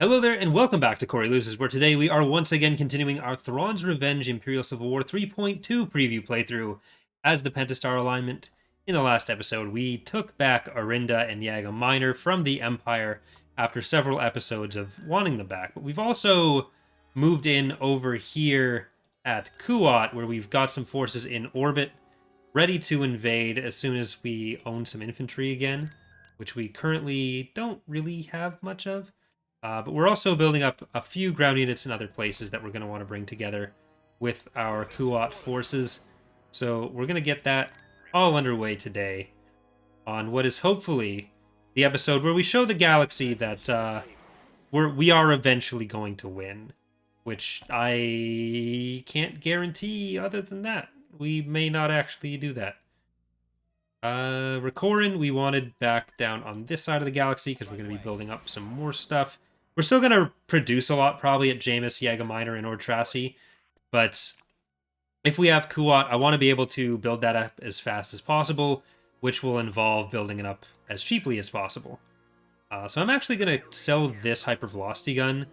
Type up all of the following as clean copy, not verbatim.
Hello there, and welcome back to Corey Loses, where today we are once again continuing our Thrawn's Revenge Imperial Civil War 3.2 preview playthrough as the Pentastar Alignment. In the last episode, we took back Arinda and Yaga Minor from the Empire after several episodes of wanting them back, but we've also moved in over here at Kuat, where we've got some forces in orbit, ready to invade as soon as we own some infantry again, which we currently don't really have much of. But we're also building up a few ground units in other places that we're going to want to bring together with our Kuat forces. So we're going to get that all underway today on what is hopefully the episode where we show the galaxy that we are eventually going to win, which I can't guarantee other than that. We may not actually do that. Rekorin, we wanted back down on this side of the galaxy because we're going to be building up some more stuff. We're still going to produce a lot probably at Jameis, Yaga Minor, and Ordrassi, but if we have Kuat, I want to be able to build that up as fast as possible, which will involve building it up as cheaply as possible. So I'm actually going to sell this Hypervelocity gun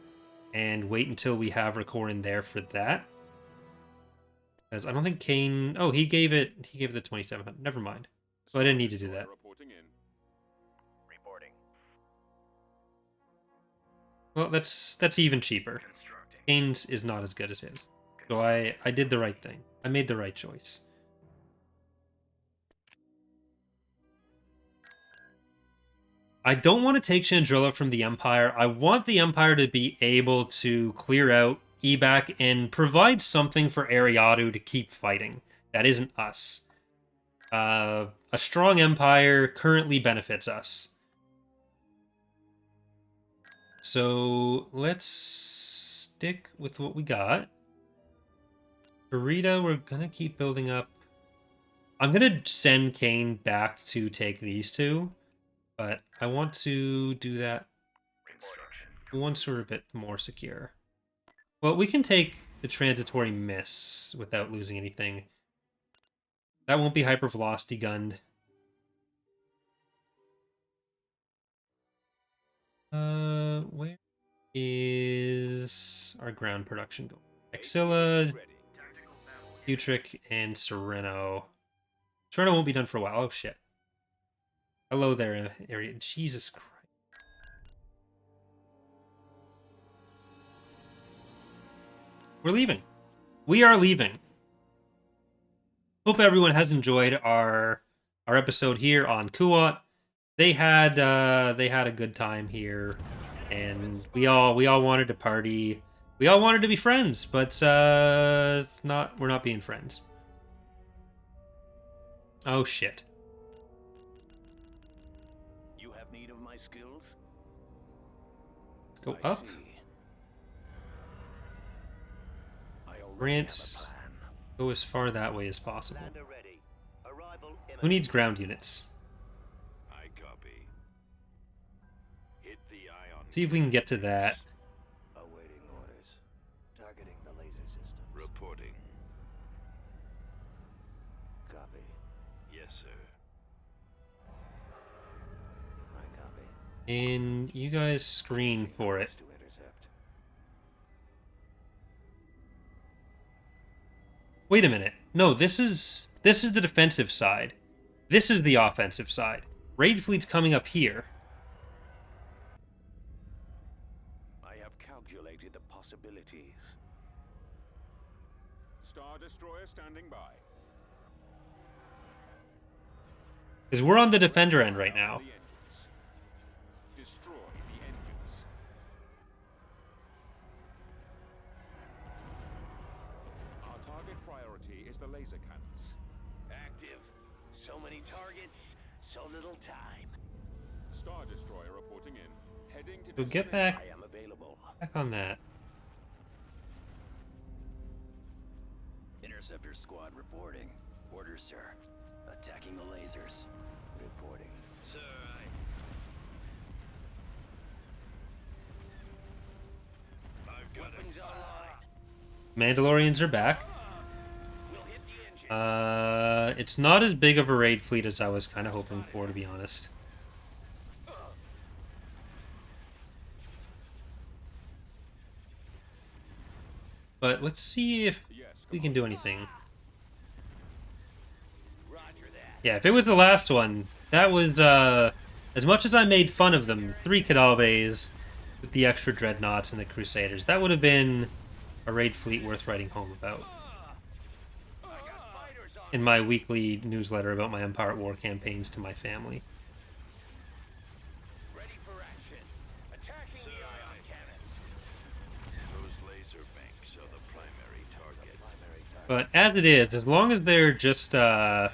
and wait until we have Rekorin there for that. Because I don't think Kane... Oh, he gave it the 2700. Never mind. So I didn't need to do that. Well, that's even cheaper. Kane's is not as good as his. So I did the right thing. I made the right choice. I don't want to take Chandrilla from the Empire. I want the Empire to be able to clear out evac and provide something for Ariadu to keep fighting. That isn't us. A strong Empire currently benefits us. So let's stick with what we got. Burrito, we're going to keep building up. I'm going to send Kane back to take these two, but I want to do that once we're a bit more secure. Well, we can take the transitory miss without losing anything. That won't be hypervelocity gunned. Where is our ground production going? Axilla, Utric, and Sereno. Sereno won't be done for a while. Oh, shit. Hello there, area. Jesus Christ. We're leaving. We are leaving. Hope everyone has enjoyed our episode here on Kuat. They had a good time here, and we all wanted to party. We all wanted to be friends, but we're not being friends. Oh shit. You have need of my skills? Let's go up. Grants, go as far that way as possible. Who needs ground units? See if we can get to that. Awaiting orders. Targeting the laser system. Reporting. Copy. Yes, sir. I copy. And you guys screen for it. Wait a minute. No, this is the defensive side. This is the offensive side. Raid fleet's coming up here. Possibilities. Star Destroyer standing by. Because we're on the defender end right now. Destroy the engines. Our target priority is the laser cannons. Active. So many targets, so little time. Star Destroyer reporting in. Heading to So get back. I am available. Back on that. Interceptor squad reporting. Orders, sir. Attacking the lasers. Reporting. Sir, I've got weapons online. Mandalorians are back. We'll hit the engine. It's not as big of a raid fleet as I was kind of hoping for, to be honest. But let's see if Yes, we can Commander. do anything. Roger that. Yeah, if it was the last one, that was, as much as I made fun of them, 3 Cadalbes with the extra Dreadnoughts and the Crusaders, that would have been a raid fleet worth writing home about I got fighters on in my weekly newsletter about my Empire at War campaigns to my family. ready for action. Attacking the ion cannons. Those laser banks are the primary target. But as it is, as long as they're just, Get over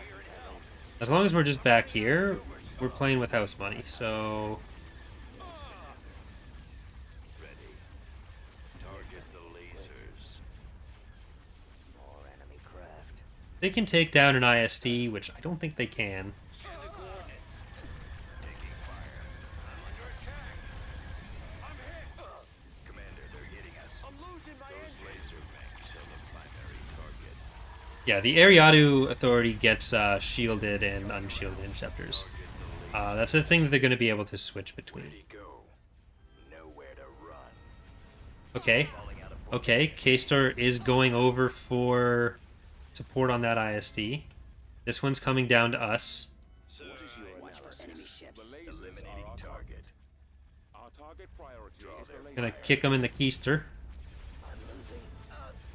here and help. as long as we're just back here, we're playing with house money, so... Ready. Target the lasers. More enemy craft. They can take down an ISD, which I don't think they can. Send the coordinates. Taking fire. I'm under attack. I'm hit. Commander, they're hitting us. I'm losing my Those engine. laser banks are the primary target. Yeah, the Ariadu Authority gets shielded and unshielded interceptors. That's the thing that they're going to be able to switch between. Ready, go. Nowhere to run. Okay, Falling out of okay, K-Star is going over for support on that ISD. This one's coming down to us. Sir, Watch for enemy ships. The lasers eliminating are our target. Our target priority is the laser. Gonna kick him in the keister. I'm losing.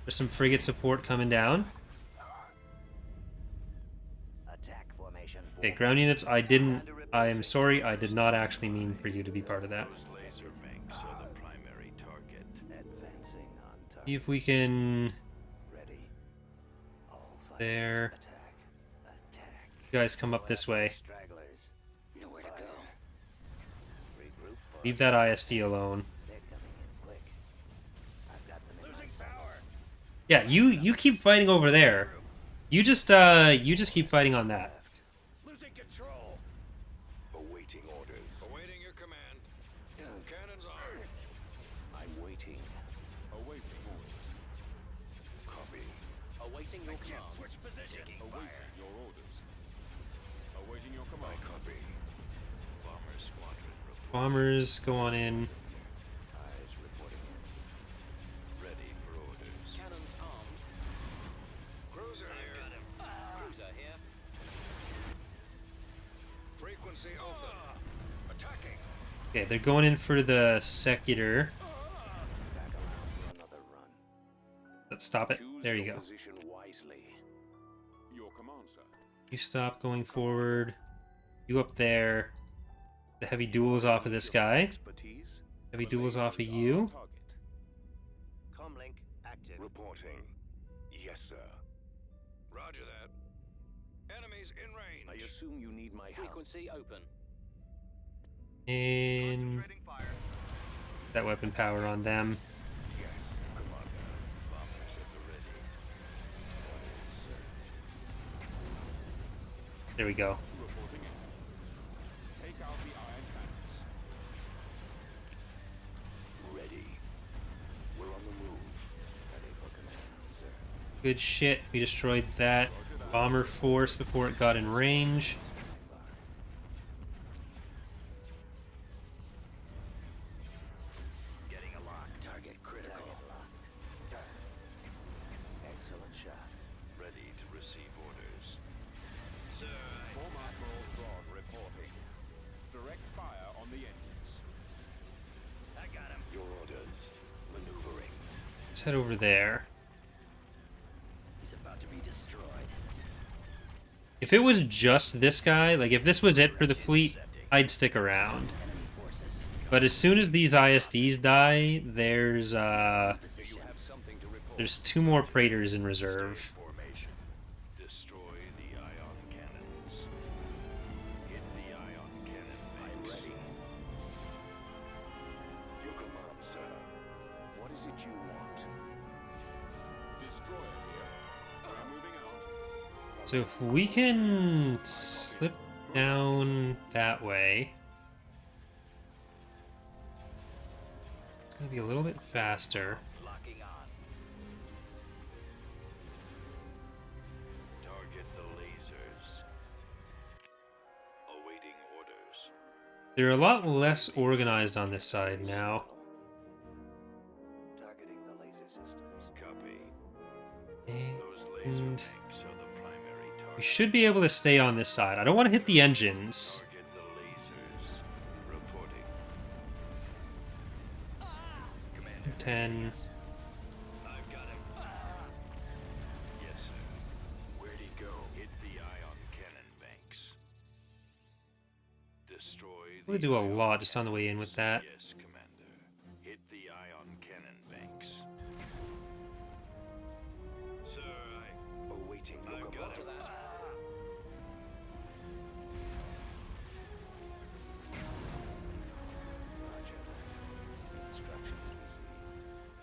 There's some frigate support coming down. Attack formation. Okay, ground units, I'm sorry, I did not actually mean for you to be part of that. Those laser banks are the primary target. Advancing on See target. if we can... Ready. All fighters. There. Attack. Attack. You guys come up this way. Stragglers. Nowhere to go. Regroup. for Leave that ISD alone. They're coming in quick. I've got them in Losing my power. sights. Yeah, you keep fighting over there. You just keep fighting on that. Losing control. Awaiting orders. Awaiting your command. Cannons on. I'm waiting. Awaiting orders. Copy. Awaiting your command. Switch position. Taking Awaiting fire. your orders. Awaiting your I command. copy. Bomber squadron report. Bombers, go on in. Eyes reporting in. Ready for orders. Cannons armed. Cruiser here. Cruiser here. Frequency open. Attacking. Okay, they're going in for the Secutor. Back around for another run. Let's stop it. There you go. Position wisely. Your command, sir. You stop going forward. You up there. The heavy duels off of this guy. Expertise. Heavy The duels off of lasers are you. our target. Comlink active. Reporting. Yes, sir. Roger that. Enemies in I range. assume you need my help. Frequency open. And Concentrating fire. that weapon power on them. Yes, Commander. Bombers at the ready. Orders, sir. There we go. Reporting in. Take out the iron cannons. Ready. We're on the move. Ready for command, sir. Good shit. We destroyed that bomber force before it got in range. Getting a lock. Target critical. Excellent shot. Ready to receive orders. Sir, Form Admiral Thrawn reporting. Direct fire on the engines. I got him. Your orders. Maneuvering. Let's head over there. He's about to be destroyed. If it was just this guy, like if this was it for the fleet, I'd stick around. Enemy forces. But as soon as these ISDs die, there's Position. Have something to report. there's 2 more Praetors in reserve. Formation. Destroy the ion cannons. Hit the ion cannon banks. ready. Your command, sir. What is it you want? Destroyer here. I'm moving out. So if we can slip down that way, it's gonna be a little bit faster. Locking on. Target the lasers. Awaiting orders. They're a lot less organized on this side now. And banks are the primary we target. should be able to stay on this side. I don't want to hit the engines. Target the lasers. Reporting. Commander. 10. I've got him. Yes, sir. Where'd he go? Hit the ion cannon banks. Destroy the We'll do a ion lot just on the way in with that. Yes, Commander. Hit the ion cannon banks. Sir, Awaiting I've got locomotive. him. Roger. Instructions received.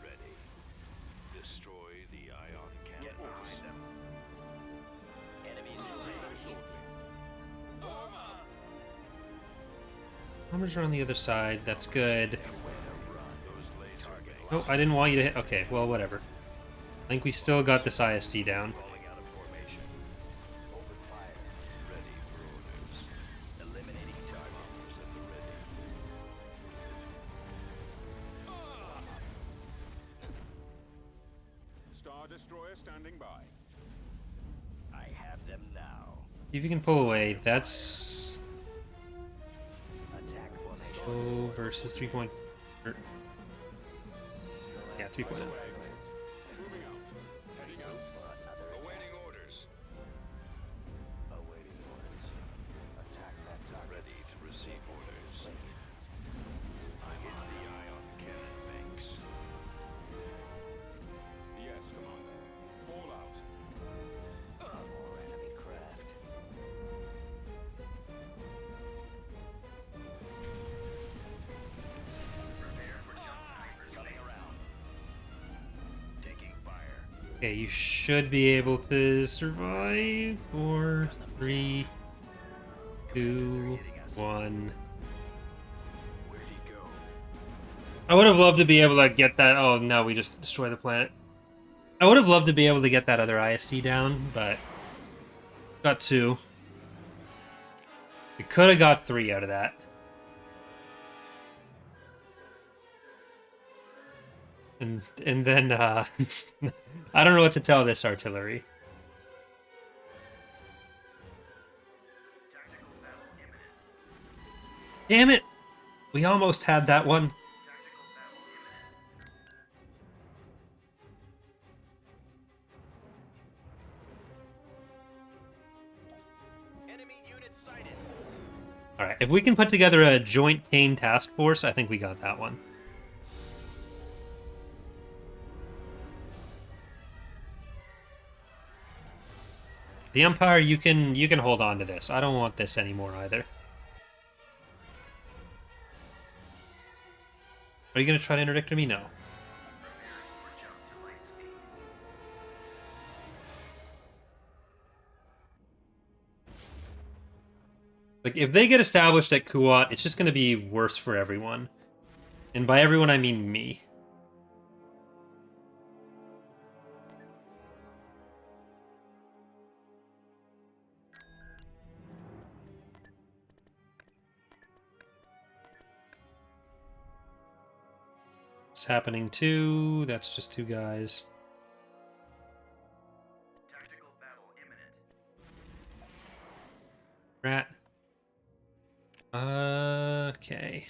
Ready. Destroy the ion cannon. Get behind them. Enemies shortly. Bombers are on the other side. That's good. Those laser banks. Oh, I didn't want you to hit. Okay, well, whatever. I think we still got this ISD down. Falling out of formation. Open fire. Ready for orders. Eliminating target. Bombers at the ready. Star Destroyer standing by. I have them now. See if you can pull away. That's Attack formation. O versus 3 point. Yeah, 3 point. Moving out. Heading out. For another Awaiting orders. Awaiting orders. Attack that target. Ready to receive orders. Hit the ion cannon banks. Yes, Commander. Fall out. More enemy craft. Coming around. Taking fire. Okay, you should be able to survive. 4, 3, 2, 1. Where'd he go? I would have loved to be able to get that. Oh no, we just destroy the planet. I would have loved to be able to get that other ISD down, but got 2. We could have got 3 out of that. And then I don't know what to tell this artillery. Damn it! We almost had that one. Enemy unit sighted. Alright, if we can put together a joint Kane task force, I think we got that one. The Empire, you can hold on to this. I don't want this anymore either. Are you gonna try to interdict me? No. Like, if they get established at Kuat, it's just gonna be worse for everyone. And by everyone, I mean me. It's happening too. That's just 2 guys. Tactical battle imminent. Rat. Okay.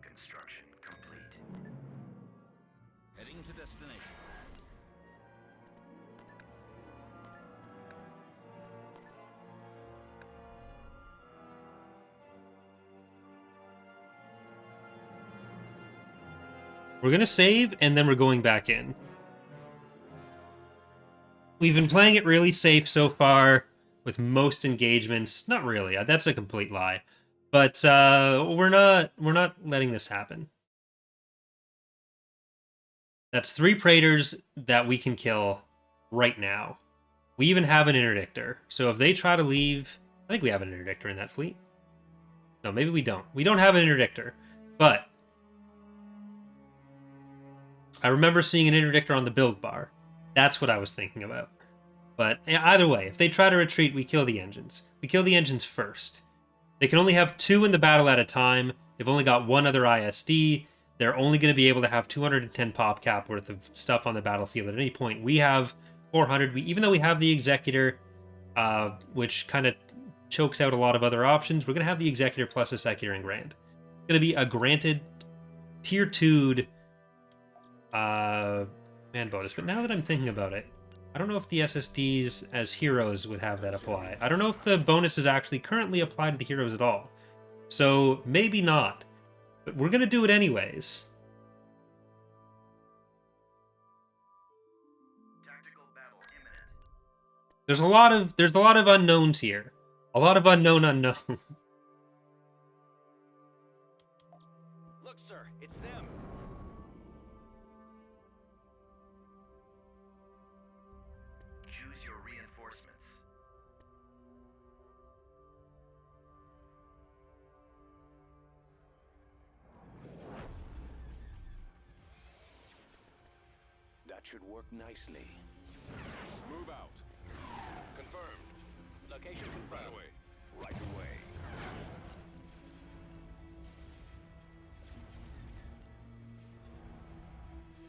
Construction complete. Heading to destination. We're gonna save, and then we're going back in. We've been playing it really safe so far, with most engagements. Not really, that's a complete lie. But we're not letting this happen. That's 3 Praetors that we can kill right now. We even have an interdictor. So if they try to leave, I think we have an interdictor in that fleet. No, maybe we don't. We don't have an interdictor, but I remember seeing an interdictor on the build bar. That's what I was thinking about. But either way, if they try to retreat, we kill the engines. We kill the engines first. They can only have 2 in the battle at a time. They've only got 1 other ISD. they're only going to be able to have 210 pop cap worth of stuff on the battlefield at any point. We have 400. Even though we have the Executor, which kind of chokes out a lot of other options, we're going to have the Executor plus a Secular and Grant. It's going to be a granted tier 2'd man bonus. But now that I'm thinking about it, I don't know if the SSDs as heroes would have that apply. I don't know if the bonus is actually currently applied to the heroes at all. So maybe not. But we're going to do it anyways. Tactical battle imminent. There's a lot of unknowns here. A lot of unknown. Look, sir, it's them. Choose your reinforcements. That should work nicely. Move out. Confirmed. Location Right confirmed. away. Right away.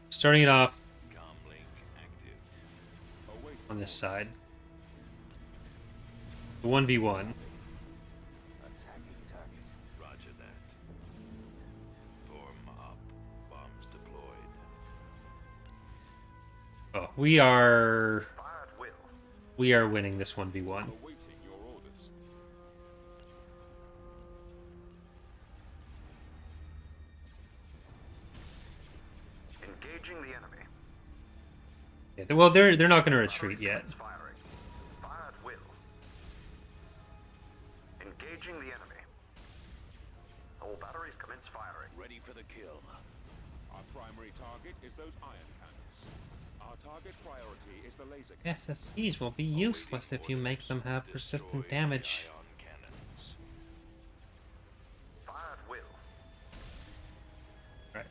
Starting it off Comlink active. Await. on this side. The 1v1. Attacking target. Roger that. Form up. Bombs deployed. Oh, we are Fire at will. winning this 1v1. Awaiting your orders. Engaging the enemy. Yeah, well, they're not going to retreat yet. Commence firing. Fire at will. Engaging the enemy. All batteries commence firing. Ready for the kill. Our primary target is those iron cannons. Our target priority is the laser cannon. SSDs will be useless if you make them have persistent damage. Ion cannons. Fire at will. Right.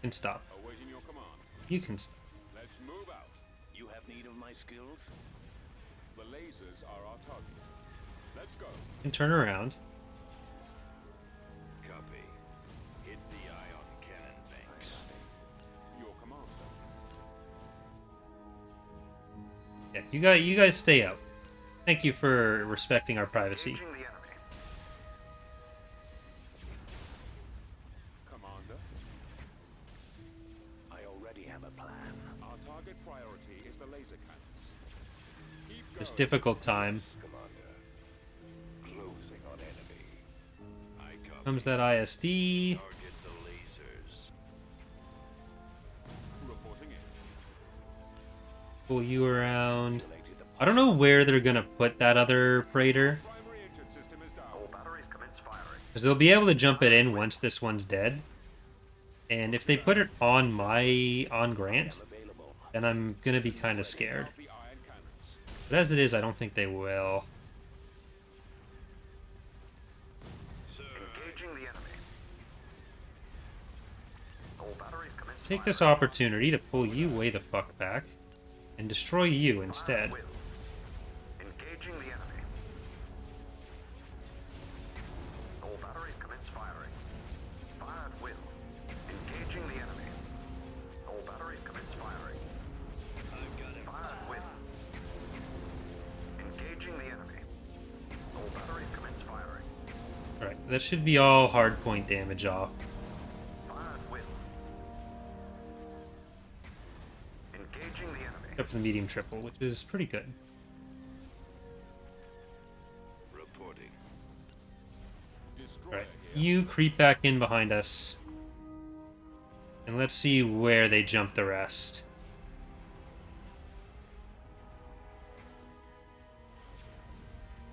You can stop. Awaiting your command. You can stop. Let's move out. You have need of my skills? The lasers are our target. Let's go. You can turn around. Copy. Hit the ion cannon banks. Your commander. Yeah, you guys stay out. Thank you for respecting our privacy. Engaging the enemy. Commander. I already have a plan. Our target priority is the laser cannons. Keep This going. difficult time Commander. Closing on enemy. I copy. comes that ISD. Target the lasers. Reporting in. Pull you around. Related to I don't know where they're gonna put that other Praetor, Primary engine system is down. All batteries commence firing. because they'll be able to jump it in once this one's dead. And if they put it on Grant, available. then I'm gonna be kind of scared. The iron cannons. But as it is, I don't think they will. Sir. Engaging the enemy. All batteries commence Take this firing. opportunity to pull you way the fuck back and destroy you Fire instead. at will. Engaging the enemy. All batteries commence firing. Fire at will. Engaging the enemy. All batteries commence firing. I've got him. Fire at will. Engaging the enemy. All batteries commence firing. Alright, that should be all hardpoint damage off. Fire at will. Engaging the enemy. Except for the medium triple, which is pretty good. Reporting. Destroyer Alright, here. you creep back in behind us. And let's see where they jump the rest.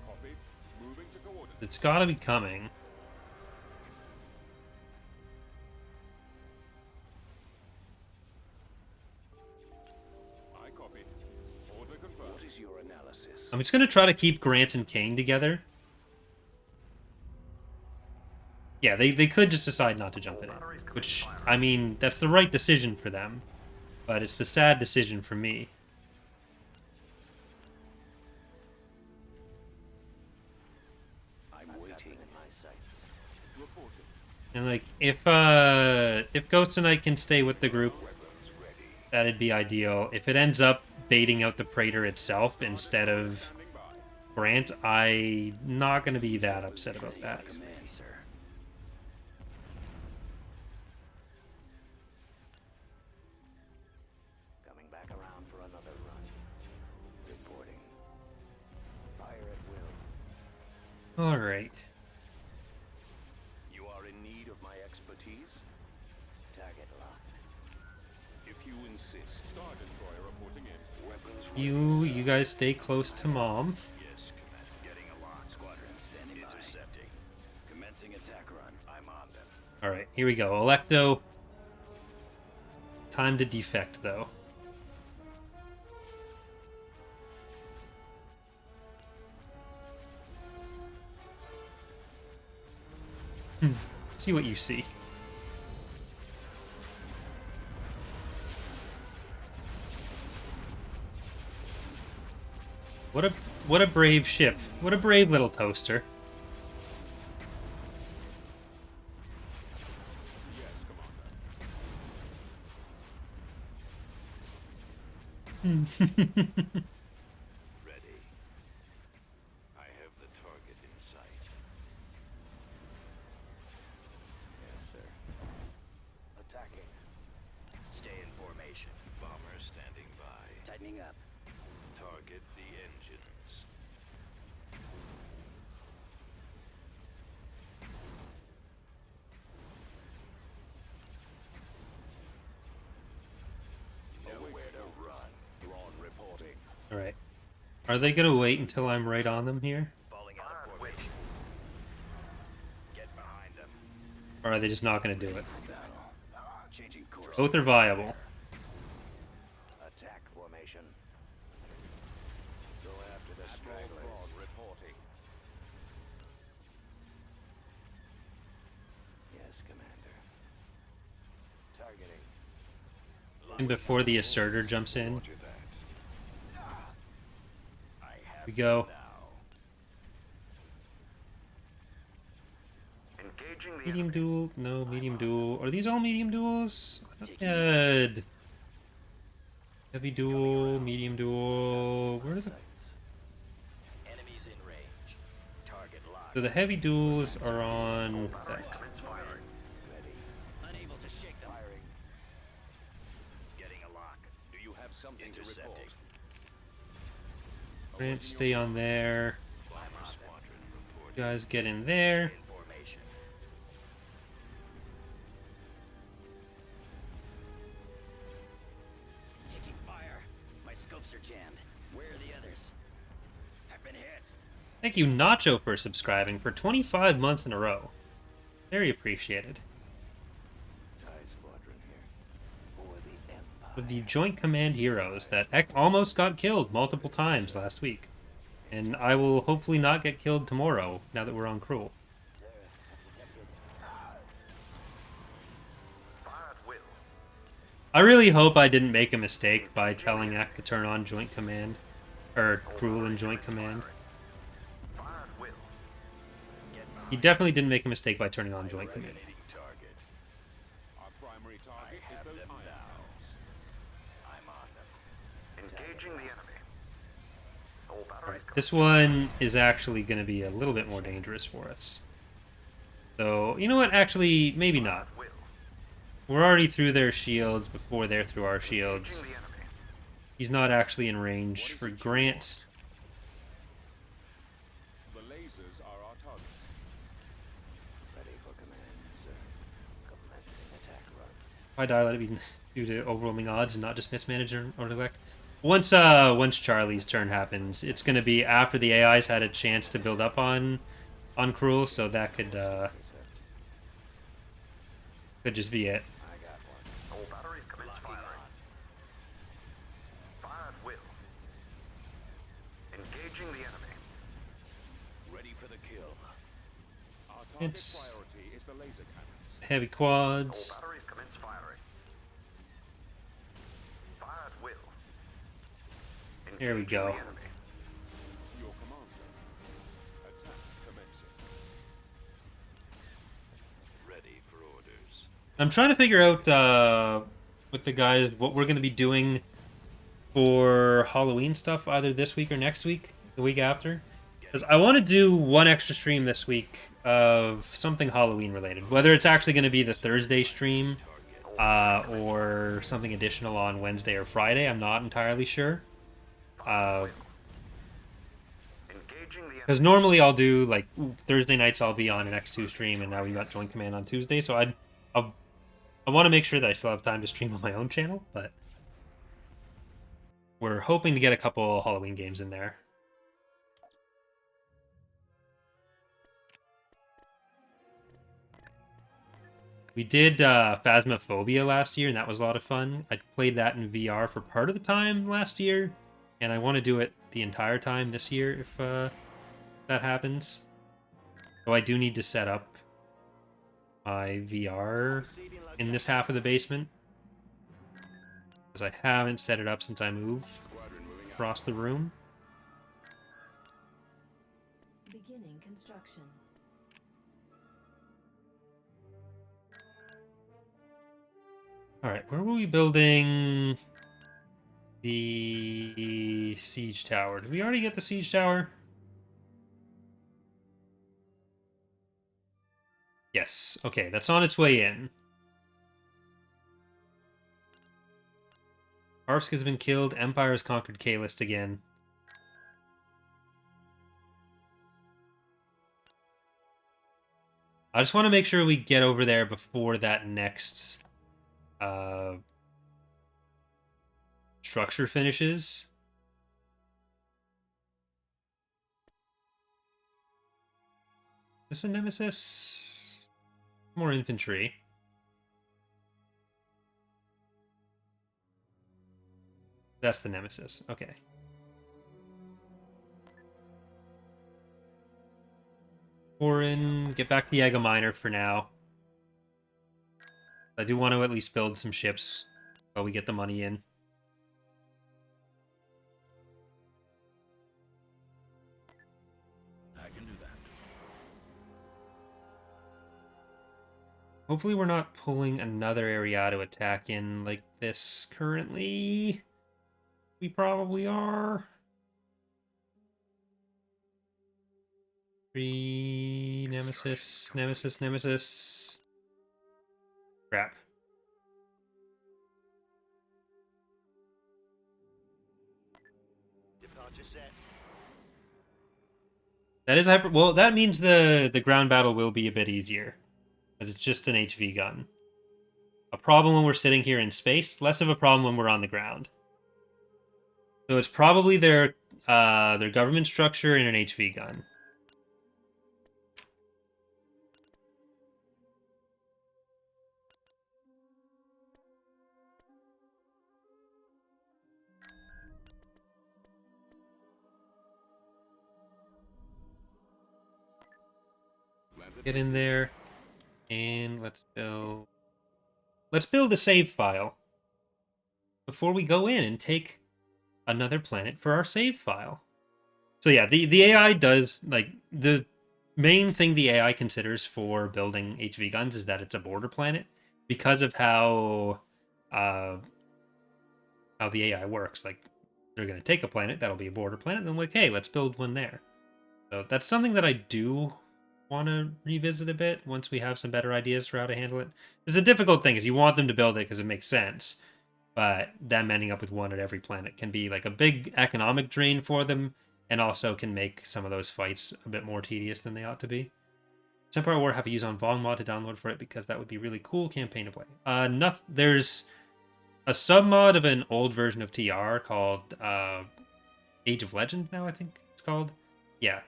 Copied. Moving to coordinates. It's gotta be coming. I copy. Order confirmed. What is your analysis? I'm just gonna try to keep Grant and Kane together. Yeah, they could just decide not to jump it in. Which, I mean, that's the right decision for them. But it's the sad decision for me. I'm waiting. My sights. Reporting. And like, if Ghost and I can stay with the group, that'd be ideal. If it ends up baiting out the Praetor itself instead of Standing by. Grant, I'm not gonna be that upset about that. Command, sir. Coming back around for another run. Reporting. Fire at will. All right. You are in need of my expertise? Target locked. If you insist. Star Destroyer reporting in. Weapons You guys stay close to Mom. Yes, Command. Getting a lock. Squadron Standing by. intercepting. Commencing attack run. I'm on them. All right, here we go. Electo. Time to defect, though. See what you see. What a brave ship. What a brave little toaster. Yes, Commander. Ready. I have the target in sight. Yes, sir. Attacking. Stay in formation. Bomber standing by. Tightening up. Target the engines. Nowhere to run. Thrawn reporting. All right. Are they gonna wait until I'm right on them here, Falling out of formation. Get behind them. or are they just not gonna do it? Battle. Changing course. Both are viable. Attack formation. Go after the Admiral stragglers. Thrawn reporting. Yes, Commander. Targeting. And before the asserter jumps in, Roger that. I have we go. now. Engaging the Medium enemy. duel? No, medium duel. Are these all medium duels? Good. Heavy duel, medium duel. Where are the... Enemies in range. Target locked. So the heavy duels are on Batteries that. commence firing. Ready. Unable to shake them. Firing. Getting a lock. Do you have something to report? Grant, stay on there. Bomber squadron reporting. You guys get in there. In formation. Taking fire. My scopes are jammed. Where are the others? I've been hit. Thank you, Nacho, for subscribing for 25 months in a row. Very appreciated. TIE squadron here. For the Empire. Of the Joint Command heroes that almost got killed multiple times last week. And I will hopefully not get killed tomorrow, now that we're on Cruel. Sir, I've detected. Fire at will. I really hope I didn't make a mistake by telling Act to turn on Joint Command. Or Cruel and Joint Command. Fire at will. He definitely didn't make a mistake by turning on Joint Command. Eliminating target. Our primary target is have those them iron now. cannons. I'm on them. Engaging the enemy. All batteries Alright, this one is actually going to be a little bit more dangerous for us. So, you know what? Actually, maybe not. will. We're already through their shields before they're through our shields. Engaging the enemy. He's not actually in range for Grant. The lasers are our target. Ready for command, sir. Commencing attack run. If I die, let it be due to overwhelming odds and not just mismanagement or neglect. Once Charlie's turn happens, it's going to be after the AI's had a chance to build up on Cruel, so that could just be it. I got one. All batteries commence firing. Fire at will. Engaging the enemy. Ready for the kill. Our target It's- priority is the laser cannons. Heavy All quads. batteries commence firing. Fire at will. There we Engaging go. the enemy. Your commander. Attack commencing. I'm trying to figure out with the guys what we're going to be doing for Halloween stuff, either this week or next week, the week after. Because I want to do one extra stream this week of something Halloween related. Whether it's actually going to be the Thursday stream or something additional on Wednesday or Friday, I'm not entirely sure. Engaging the Because normally I'll do, like, Thursday nights I'll be on an X2 stream, and now we got Joint Command on Tuesday, so I want to make sure that I still have time to stream on my own channel, but we're hoping to get a couple Halloween games in there. We did Phasmophobia last year, and that was a lot of fun. I played that in VR for part of the time last year, and I want to do it the entire time this year if that happens. So I do need to set up my VR in this half of the basement, because I haven't set it up since I moved across the room. Beginning construction. Alright, where were we building the siege tower? Did we already get the siege tower? Yes, okay, that's on its way in. Arsk has been killed, Empire has conquered Kaelist again. I just want to make sure we get over there before that next structure finishes. Is this a nemesis? More infantry. That's the nemesis. Okay. Orin, get back to Yaga Minor for now. I do want to at least build some ships while we get the money in. I can do that. Hopefully we're not pulling another area to attack in like this currently. We probably are. 3 nemesis, nemesis, nemesis. Crap. Departure set. That is hyper. Well, that means the ground battle will be a bit easier, because it's just an HV gun. A problem when we're sitting here in space, less of a problem when we're on the ground. So it's probably their government structure in an HV gun. Get in there, and let's build a save file before we go in and take another planet for our save file. So yeah, the AI does, like, the main thing the AI considers for building HV guns is that it's a border planet, because of how the AI works. Like, they're going to take a planet that'll be a border planet, and then like, hey, let's build one there. So that's something that I do want to revisit a bit once we have some better ideas for how to handle it. It's a difficult thing, is you want them to build it because it makes sense, but them ending up with one at every planet can be like a big economic drain for them, and also can make some of those fights a bit more tedious than they ought to be. Empire War have a use on Vong mod to download for it, because that would be really cool campaign to play. There's a sub-mod of an old version of TR called Age of Legend now, I think it's called. Yeah.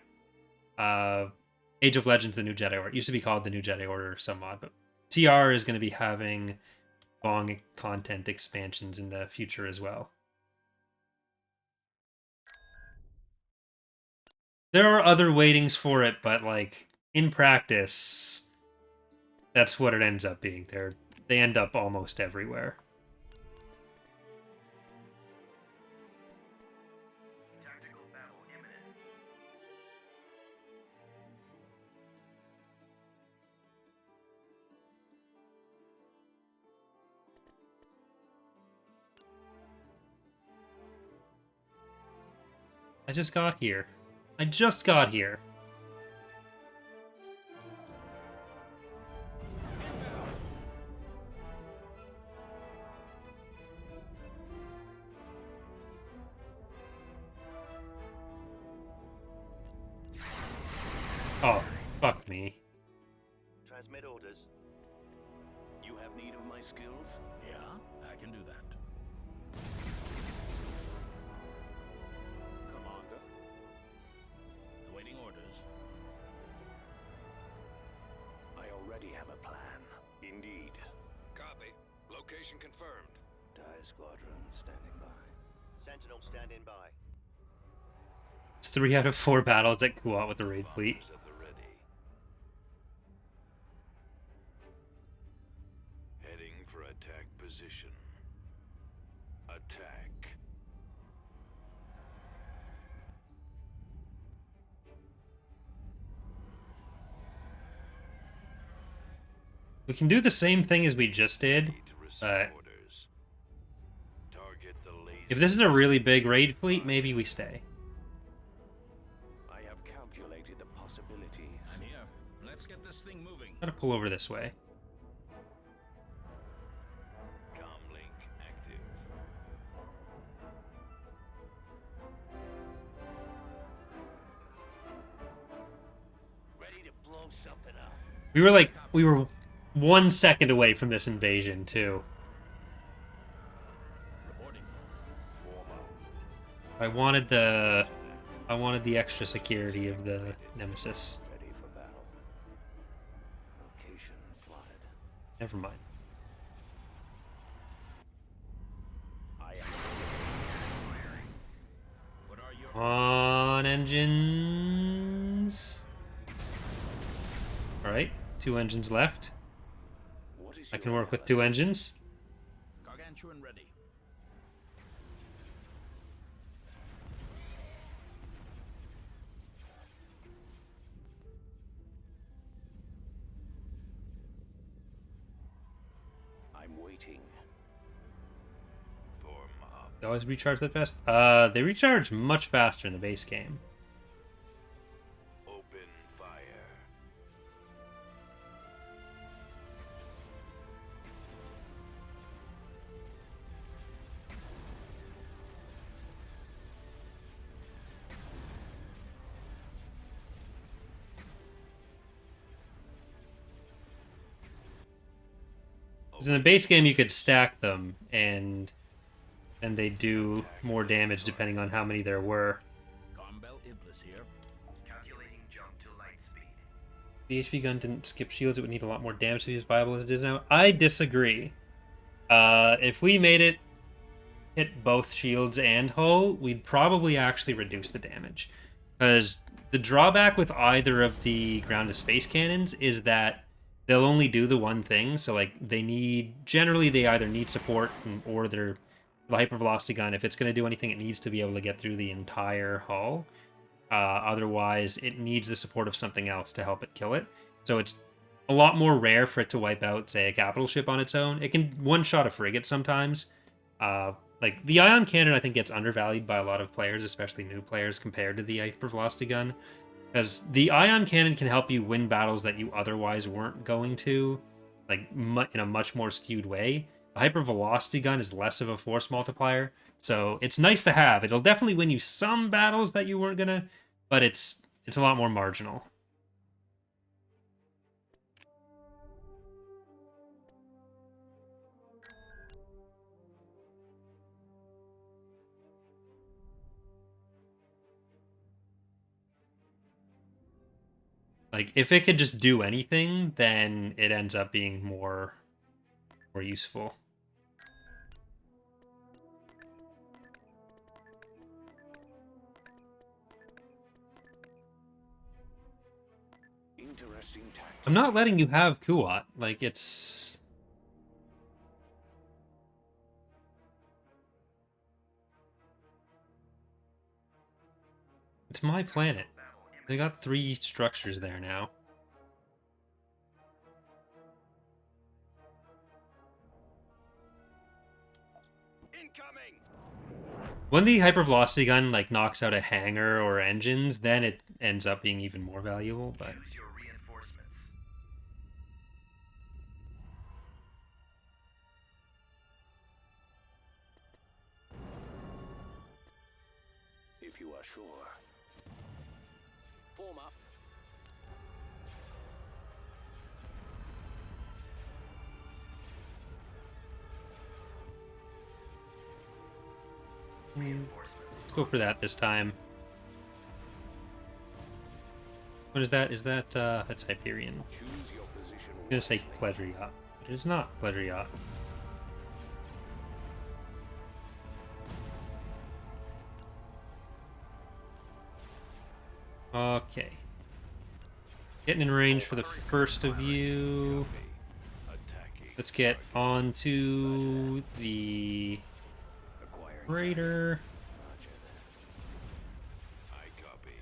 Age of Legends, the New Jedi Order. It used to be called the New Jedi Order sub-mod, but TR is going to be having Vong content expansions in the future as well. There are other weightings for it, but like in practice, that's what it ends up being. They end up almost everywhere. Tactical battle imminent. I just got here. I just got here. Oh, fuck me. Transmit orders. You have need of my skills? Yeah, I can do that. Commander. Awaiting orders. I already have a plan. Indeed. Copy. Location confirmed. TIE Squadron standing by. Sentinel standing by. It's 3 out of 4 battles at Kuat with the raid fleet. Bombers at the ready. Heading for attack position. Attack. We can do the same thing as we just did, Need to receive but orders. Target the laser. if this is a really big raid fleet, maybe we stay. I have calculated the possibilities. I'm here. Let's get this thing moving. Gotta pull over this way. Comlink active. Ready to blow something up. We were 1 second away from this invasion, too. Reporting. Warm up. I wanted the extra security of the Nemesis. Ready for battle. Location plotted. Never mind. I am What are your On engines. Alright, 2 engines left. What is I your can work with 2 analysis? engines. Gargantuan ready? I'm waiting. Form up. They always recharge that fast? They recharge much faster in the base game. Open fire. Because in the base game, you could stack them, and then they do more damage depending on how many there were. Carmbel Iblis here. Calculating jump to light speed. The HV gun didn't skip shields, it would need a lot more damage to be as viable as it is now. I disagree. If we made it hit both shields and hull, we'd probably actually reduce the damage. Because the drawback with either of the ground to space cannons is that they'll only do the one thing. So like they either need support or the hypervelocity gun, if it's going to do anything, it needs to be able to get through the entire hull. Otherwise, it needs the support of something else to help it kill it. So it's a lot more rare for it to wipe out, say, a capital ship on its own. It can one-shot a frigate sometimes. Like, the ion cannon, I think, gets undervalued by a lot of players, especially new players, compared to the hypervelocity gun. Because the ion cannon can help you win battles that you otherwise weren't going to, like, in a much more skewed way. The hypervelocity gun is less of a force multiplier, so it's nice to have. It'll definitely win you some battles that you weren't gonna, but it's a lot more marginal. Like, if it could just do anything, then it ends up being more useful. Interesting tactic. I'm not letting you have Kuat. Like, it's my planet. They got 3 structures there now. Incoming! When the hypervelocity gun like knocks out a hangar or engines, then it ends up being even more valuable. But Choose your reinforcements. If you are sure. Form up. let's go for that this time. What is that? Is that that's Hyperion? Choose your position. I'm gonna say pleasure yacht, but it's not pleasure yacht. Okay. Getting in range for the first of you. Attacking. Let's get on to the Acquiring raider. Roger that. I copy.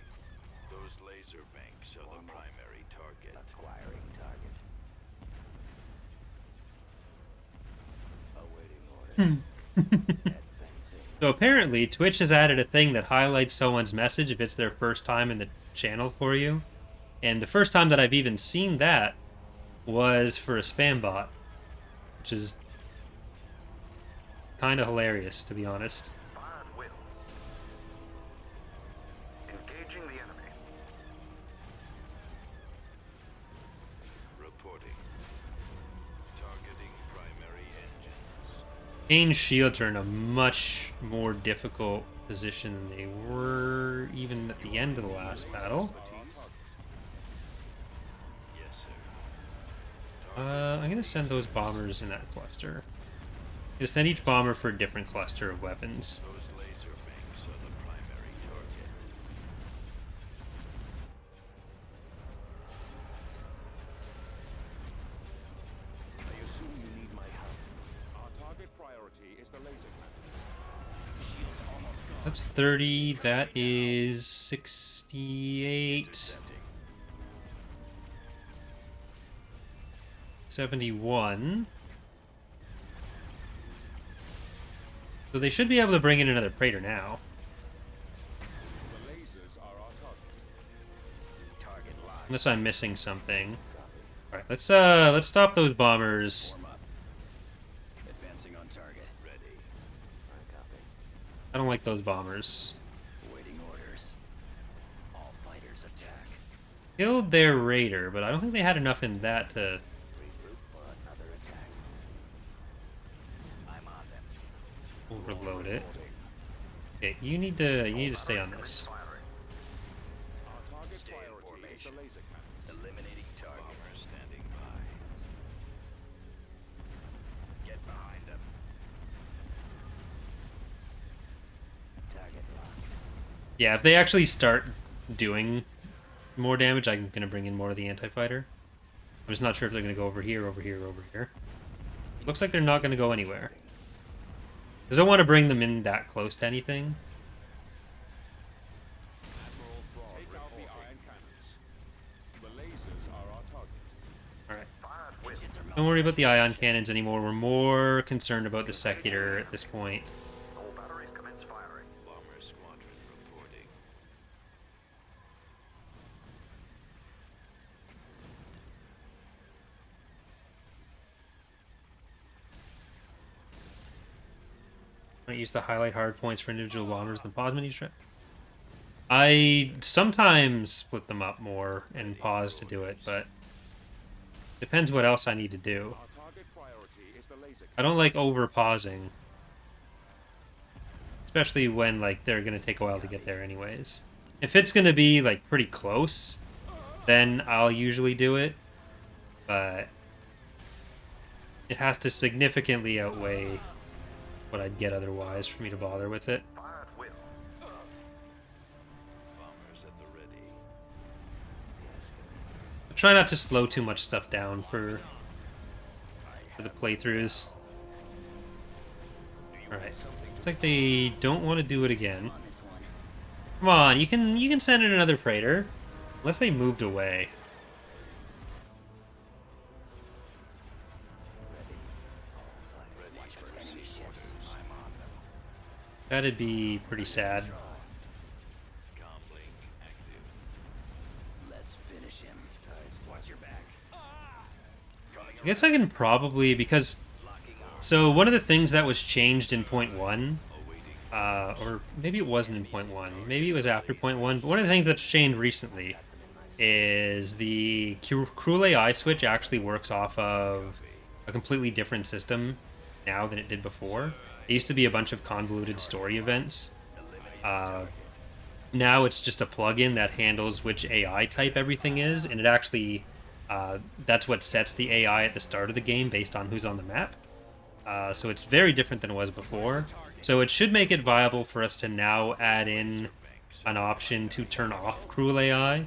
Those laser banks are the primary target. Acquiring target. Awaiting orders. Advancing. So apparently, Twitch has added a thing that highlights someone's message if it's their first time in the channel for you. And the first time that I've even seen that was for a spam bot, which is kind of hilarious, to be honest. Fire at will. Engaging the enemy. Reporting. Targeting primary engines. Gain shields are in a much more difficult position than they were even at the end of the last battle. Yes, sir. I'm gonna send those bombers in that cluster. I'm gonna send each bomber for a different cluster of weapons. Those laser banks are the primary target. I assume you need my help. Our target priority is the laser cannons. Shield's almost gone. That's 30. That is 68. Intercepting. 71. So they should be able to bring in another Praetor now. The lasers are our target. Target locked. Unless I'm missing something. Copy. Alright, let's stop those bombers. Form up. Advancing on target. Ready. I copy. I don't like those bombers. Awaiting orders. All fighters attack. Killed their raider, but I don't think they had enough in that to Regroup for another attack. I'm on them. overload it. Okay, you need to stay on this. Firing. Our target Stay in priority is the formation. laser cannons. Eliminating target. Bomber standing by. Get behind them. Target locked. Yeah, if they actually start doing more damage, I'm gonna bring in more of the anti-fighter. I'm just not sure if they're gonna go over here, over here, over here. Looks like they're not gonna go anywhere. Because I don't want to bring them in that close to anything. Admiral Thrawn take out the iron cannons. The lasers are our target. Alright. Fire at will. Engines are Don't worry about the ion cannons anymore. We're more concerned about the secular at this point. All batteries commence firing. Bomber squadron reporting. I use the highlight hard points for individual bombers and pause mini trip. I sometimes split them up more and pause to do it, but depends what else I need to do. Our target priority is the laser I don't like over pausing, especially when like they're gonna take a while to get there anyways. If it's gonna be like pretty close, then I'll usually do it, but it has to significantly outweigh what I'd get otherwise for me to bother with it. Fire at will. Bombers at the ready. I try not to slow too much stuff down for the playthroughs. Alright. Looks like they don't want to do it again. on this one. Come on, you can send in another Praetor. Unless they moved away. Watch for enemy ships. I'm on them. That'd be pretty sad. Comlink active. Let's finish him. Guys, watch your back. I guess I can probably, because... So, one of the things that was changed in point 1, or maybe it wasn't in point 1, maybe it was after point 1, but one of the things that's changed recently is the Cruel AI switch actually works off of a completely different system now than it did before. It used to be a bunch of convoluted story events. Now it's just a plugin that handles which AI type everything is, and it actually, that's what sets the AI at the start of the game based on who's on the map. So it's very different than it was before. So it should make it viable for us to now add in an option to turn off Cruel AI.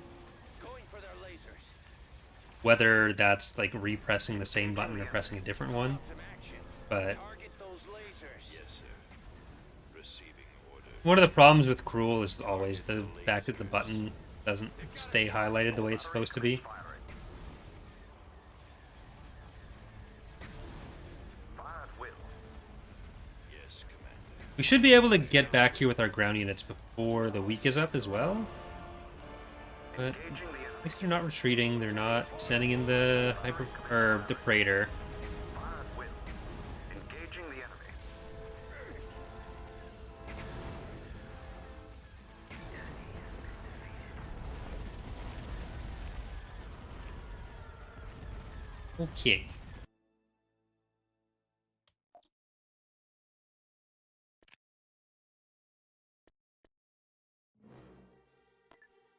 Whether that's like repressing the same button or pressing a different one. But one of the problems with Cruel is always the fact that the button doesn't stay highlighted the way it's supposed to be. We should be able to get back here with our ground units before the week is up as well. But at least they're not retreating, they're not sending in the the Praetor. Engaging the enemy. Okay.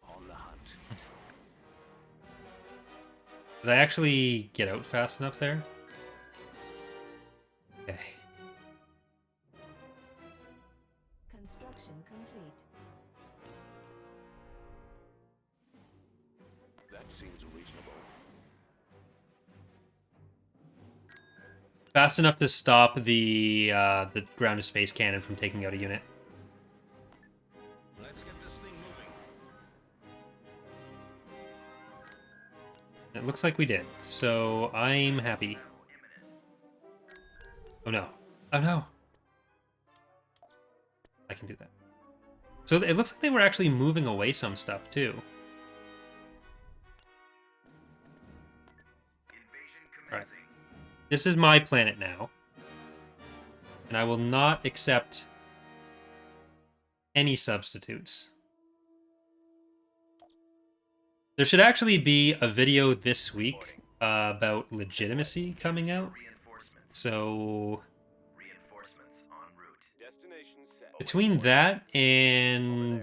On the hunt. Did I actually get out fast enough there? Okay. Construction complete. That seems reasonable. Fast enough to stop the ground to space cannon from taking out a unit. Let's get this thing moving. It looks like we did, so I'm happy. Oh no. Oh no! I can do that. So it looks like they were actually moving away some stuff, too. Alright. This is my planet now. And I will not accept any substitutes. There should actually be a video this week about legitimacy coming out. So between that and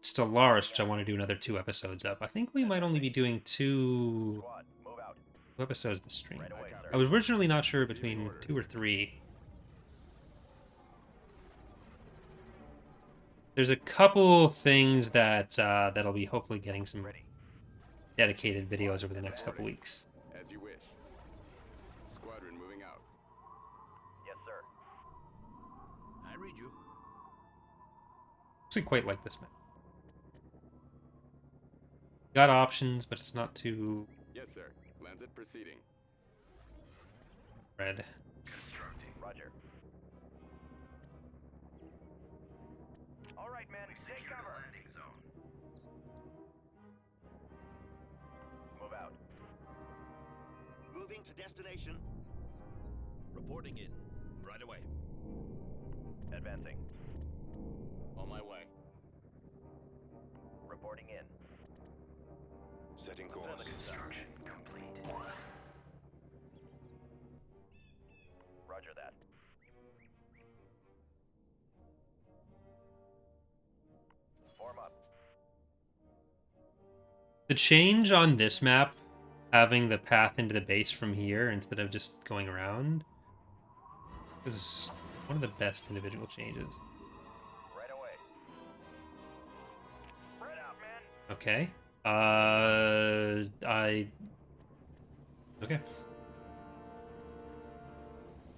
Stellaris, which I want to do another 2 episodes of, I think we might only be doing 2 episodes this stream. I was originally not sure between 2 or 3. There's a couple things that that'll be hopefully getting some dedicated videos over the next couple weeks. As you wish. Squadron moving out. Yes, sir. I read you. Actually quite like this map. Got options, but it's not too Yes, sir. Lancet proceeding. red. Constructing. Roger. All right, man. Take cover. Landing zone. Move out. Moving to destination. Reporting in. Right away. Advancing. On my way. Reporting in. Setting course. Construction complete. Roger that. Form up. The change on this map, having the path into the base from here instead of just going around, is one of the best individual changes. Right away. Spread out, man. Okay. Okay.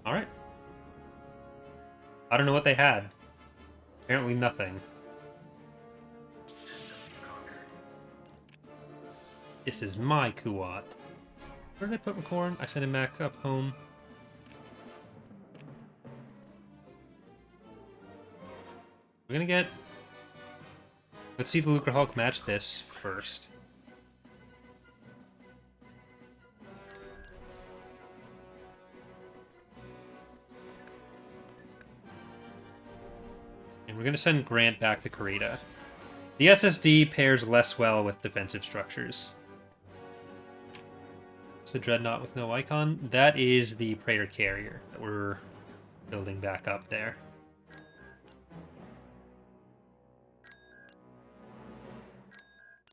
Alright. I don't know what they had. Apparently nothing. This is my Kuat. Where did I put McCorn? I sent him back up home. We're gonna get... Let's see the Lucre Hulk match this first. And we're gonna send Grant back to Karita. The SSD pairs less well with defensive structures. It's the Dreadnought with no icon. That is the Praetor Carrier that we're building back up there.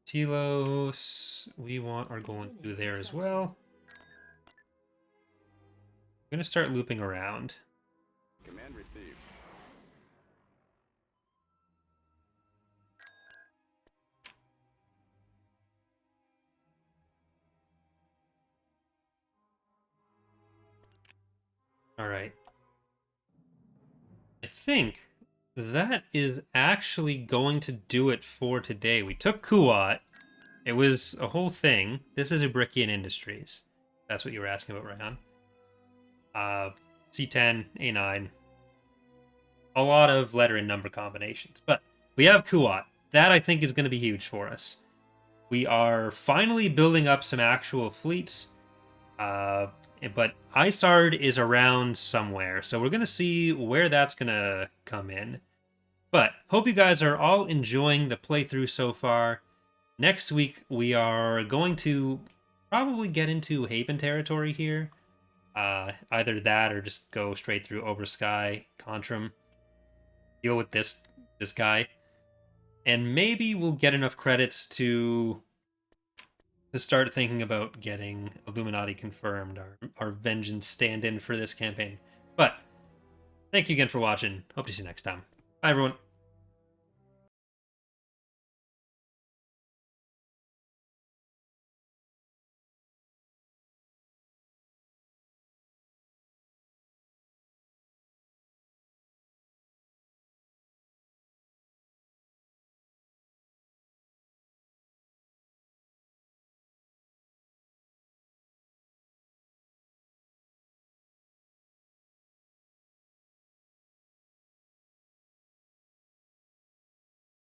Telos, we want our going through there as well. I'm going to start looping around. Command received. All right. I think that is actually going to do it for today. We took Kuat. It was a whole thing. This is Ubrikian Industries. That's what you were asking about, Ryan. C10, A9. A lot of letter and number combinations. But we have Kuat. That, I think, is going to be huge for us. We are finally building up some actual fleets. But Isard is around somewhere, so we're going to see where that's going to come in. But hope you guys are all enjoying the playthrough so far. Next week, we are going to probably get into Haven territory here. Either that or just go straight through Obersky, Contrum. Deal with this guy. And maybe we'll get enough credits to start thinking about getting Illuminati confirmed, our vengeance stand-in for this campaign. But thank you again for watching. Hope to see you next time. Bye, everyone.